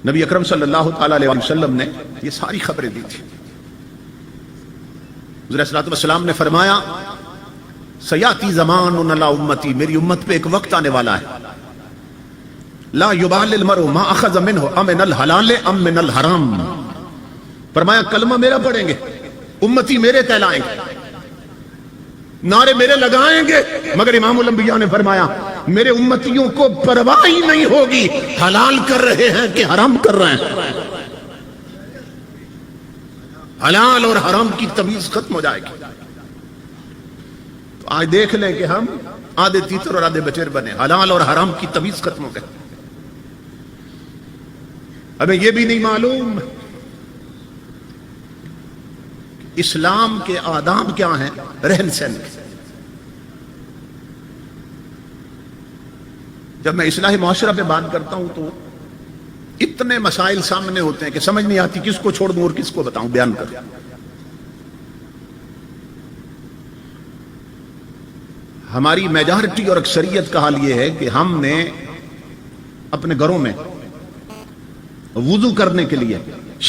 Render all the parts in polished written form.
نبی اکرم صلی اللہ تعالی علیہ وسلم نے یہ ساری خبریں دی تھی. حضور صلی اللہ علیہ وسلم نے فرمایا سیاتی زمان علی امتی، میری امت پہ ایک وقت آنے والا ہے، لا یبال المرء ما اخذ منہ ام من الحلال ام من الحرام. فرمایا کلمہ میرا پڑھیں گے، امتی میرے کہلائیں گے، نعرے میرے لگائیں گے، مگر امام الانبیاء نے فرمایا میرے امتیوں کو پرواہ ہی نہیں ہوگی حلال کر رہے ہیں کہ حرام کر رہے ہیں. حلال اور حرام کی تمیز ختم ہو جائے گی. تو آج دیکھ لیں کہ ہم آدھے تیتر اور آدھے بچیر بنے، حلال اور حرام کی تمیز ختم ہو گئی. ہمیں یہ بھی نہیں معلوم اسلام کے آداب کیا ہیں، رہن سہن. جب میں اصلاح معاشرہ پہ بات کرتا ہوں تو اتنے مسائل سامنے ہوتے ہیں کہ سمجھ نہیں آتی کس کو چھوڑ دوں اور کس کو بتاؤں، بیان کروں. ہماری میجارٹی اور اکثریت کا حال یہ ہے کہ ہم نے اپنے گھروں میں وضو کرنے کے لیے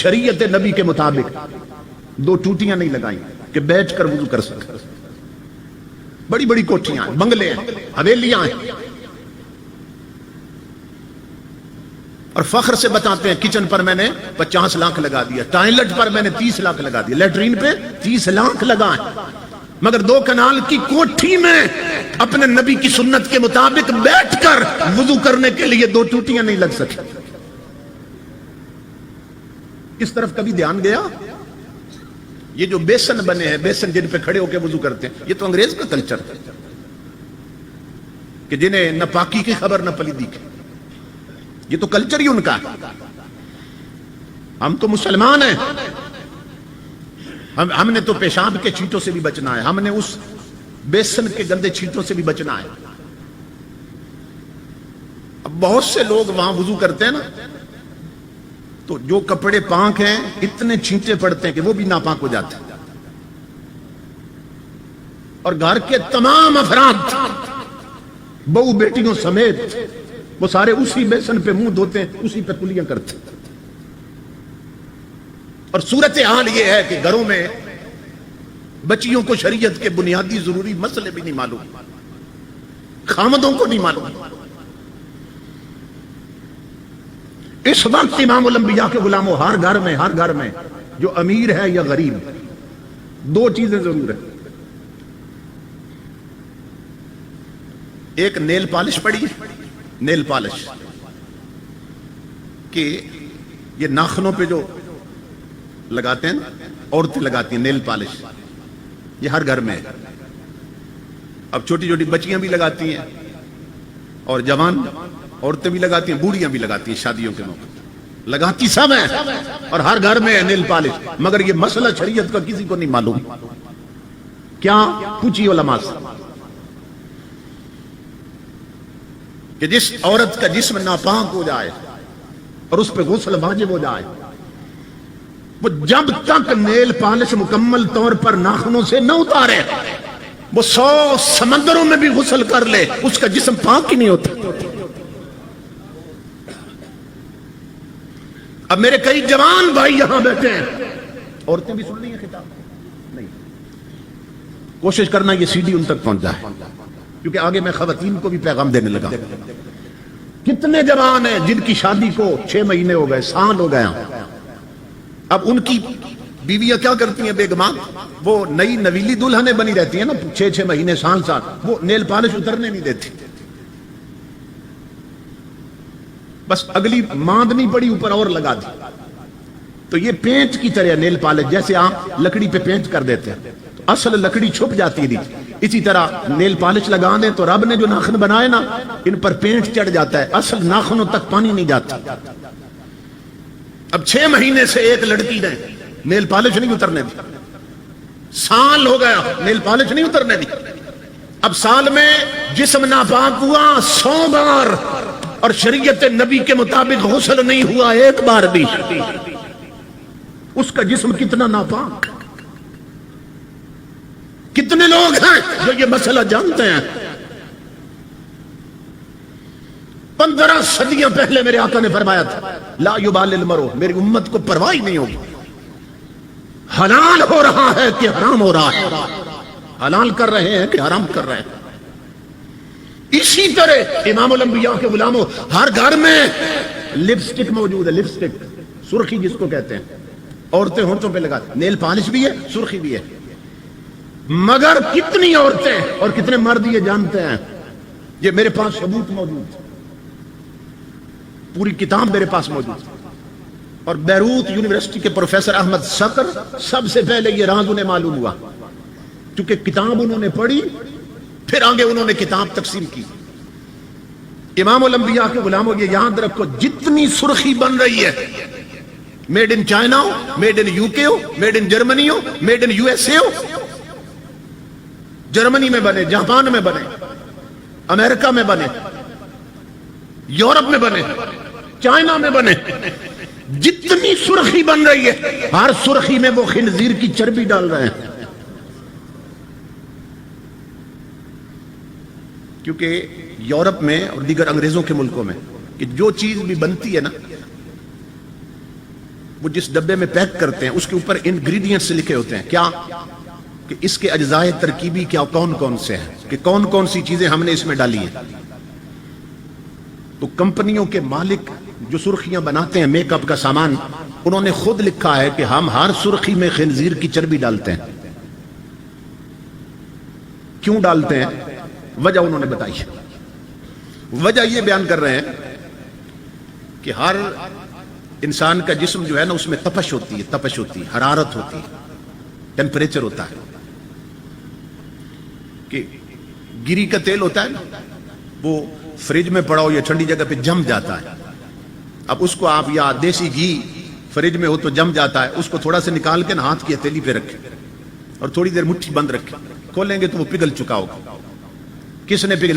شریعت نبی کے مطابق 2 ٹوٹیاں نہیں لگائیں کہ بیٹھ کر وضو کر سکے. بڑی بڑی کوٹھیاں ہیں، بنگلے ہیں، حویلیاں ہیں، اور فخر سے بتاتے ہیں کچن پر میں نے 50 لاکھ لگا دیا، ٹائلٹ پر میں نے 30 لاکھ لگا دیا، لیٹرین پہ 30 لاکھ لگائیں، مگر 2 کنال کی کوٹھی میں اپنے نبی کی سنت کے مطابق بیٹھ کر وضو کرنے کے لیے 2 ٹوٹیاں نہیں لگ سکی. اس طرف کبھی دھیان گیا؟ یہ جو بیسن بنے ہیں، بیسن جن پہ کھڑے ہو کے وضو کرتے ہیں، یہ تو انگریز کا کلچر ہے کہ جنہیں نہ پاکی کی خبر نہ پلیدی کی. یہ تو کلچر ہی ان کا ہے. ہم تو مسلمان ہیں، ہم نے تو پیشاب کے چھینٹوں سے بھی بچنا ہے، ہم نے اس بیسن کے گندے چھینٹوں سے بھی بچنا ہے. اب بہت سے لوگ وہاں وضو کرتے ہیں نا، تو جو کپڑے پاک ہیں اتنے چھینٹے پڑتے ہیں کہ وہ بھی ناپاک ہو جاتے ہیں. اور گھر کے تمام افراد بہو بیٹیوں سمیت وہ سارے اسی بیسن پہ منہ دھوتے ہیں، اسی پہ کلیاں کرتے ہیں. اور صورتحال یہ ہے کہ گھروں میں بچیوں کو شریعت کے بنیادی ضروری مسئلے بھی نہیں معلوم، خامدوں کو نہیں معلوم. اس وقت امام الانبیاء کے غلاموں ہر گھر میں جو امیر ہے یا غریب، 2 چیزیں ضرور ہیں. ایک نیل پالش پڑی، نیل پالش کہ یہ ناخنوں پہ جو لگاتے ہیں، عورتیں لگاتی ہیں نیل پالش، یہ ہر گھر میں ہے. اب چھوٹی چھوٹی بچیاں بھی لگاتی ہیں اور جوان عورتیں بھی لگاتی ہیں، بوڑھیاں بھی لگاتی ہیں، شادیوں کے موقع لگاتی سب ہیں، اور ہر گھر میں ہے نیل پالش. مگر یہ مسئلہ شریعت کا کسی کو نہیں معلوم. کیا پوچھی علماء سے کہ جس عورت کا جسم ناپاک ہو جائے اور اس پہ غسل واجب ہو جائے، وہ جب تک نیل پالش مکمل طور پر ناخنوں سے نہ اتارے، وہ 100 سمندروں میں بھی غسل کر لے، اس کا جسم پاک ہی نہیں ہوتا. اب میرے کئی جوان بھائی یہاں بیٹھے ہیں، عورتیں بھی سن رہی ہیں خطاب؟ نہیں. کوشش کرنا یہ CD ان تک پہنچ جائے، کیونکہ آگے میں خواتین کو بھی پیغام دینے لگا. کتنے جوان ہیں جن کی شادی کو 6 مہینے ہو گئے، سال ہو گیا. اب ان کی بیویاں کیا کرتی ہیں، بیگمات، وہ نئی نویلی دلہنیں بنی رہتی ہیں نا، 6 مہینے سال، وہ نیل پالش اترنے نہیں دیتی. بس اگلی ماند نہیں پڑی اوپر اور لگا دی. تو یہ پینٹ کی طرح نیل پالش، جیسے آپ لکڑی پہ پینٹ کر دیتے ہیں تو اصل لکڑی چھپ جاتی تھی، اسی طرح نیل پالش لگا دیں تو رب نے جو ناخن بنائے نا، ان پر پینٹ چڑھ جاتا ہے، اصل ناخنوں تک پانی نہیں جاتا. اب 6 مہینے سے ایک لڑکی نے نیل پالش نہیں اترنے دی، سال ہو گیا نیل پالش نہیں اترنے دی. اب سال میں جسم ناپاک ہوا 100 بار، اور شریعت نبی کے مطابق غسل نہیں ہوا ایک بار بھی. اس کا جسم کتنا ناپاک. کتنے لوگ ہیں جو یہ مسئلہ جانتے ہیں؟ 15 صدیاں پہلے میرے آقا نے فرمایا تھا لا یبال المرء، میری امت کو پرواہ ہی نہیں ہوگی حلال ہو رہا ہے کہ حرام ہو رہا ہے، حلال کر رہے ہیں کہ حرام کر رہے ہیں۔ اسی طرح امام الانبیاء کے غلاموں، ہر گھر میں لپسٹک موجود ہے، لپسٹک سرخی جس کو کہتے ہیں، عورتیں ہونٹوں پہ لگاتی، نیل پالش بھی ہے، سرخی بھی ہے، مگر کتنی عورتیں اور کتنے مرد یہ جانتے ہیں؟ یہ میرے پاس ثبوت موجود ہے، پوری کتاب میرے پاس موجود ہے، اور بیروت یونیورسٹی کے پروفیسر احمد صقر سب سے پہلے یہ راز انہیں معلوم ہوا، کیونکہ کتاب انہوں نے پڑھی، پھر آگے انہوں نے کتاب تقسیم کی۔ امام الانبیاء کے غلاموں، یہ یاد رکھو جتنی سرخی بن رہی ہے، میڈ ان چائنا ہو، میڈ ان یو کے ہو، میڈ ان جرمنی ہو، made in U S A ہو، جرمنی میں بنے، جاپان میں بنے، امریکہ میں بنے، یورپ میں بنے، چائنا میں بنے، جتنی سرخی بن رہی ہے ہر سرخی میں وہ خنزیر کی چربی ڈال رہے ہیں، کیونکہ یورپ میں اور دیگر انگریزوں کے ملکوں میں کہ جو چیز بھی بنتی ہے نا، وہ جس ڈبے میں پیک کرتے ہیں اس کے اوپر انگریڈینٹس لکھے ہوتے ہیں، کیا کہ اس کے اجزاء ترکیبی کیا کون کون سے ہیں، کہ کون کون سی چیزیں ہم نے اس میں ڈالی ہیں۔ تو کمپنیوں کے مالک جو سرخیاں بناتے ہیں، میک اپ کا سامان، انہوں نے خود لکھا ہے کہ ہم ہر سرخی میں خنزیر کی چربی ڈالتے ہیں۔ کیوں ڈالتے ہیں؟ وجہ انہوں نے بتائی ہے۔ وجہ یہ بیان کر رہے ہیں کہ ہر انسان کا جسم جو ہے نا، اس میں تپش ہوتی ہے، تپش ہوتی ہے، حرارت ہوتی ہے، ٹیمپریچر ہوتا ہے، کہ گری کا تیل ہوتا ہے نا، وہ فریج میں پڑا ہو یا ٹھنڈی جگہ پہ جم جاتا ہے۔ اب اس کو آپ، یا دیسی گھی فریج میں ہو تو جم جاتا ہے، اس کو تھوڑا سے نکال کے ہاتھ کی ہتھیلی پہ رکھیں اور تھوڑی دیر مٹھی بند رکھیں، کھولیں گے تو وہ پگھل چکا ہوگا۔ کس نے پگھلا؟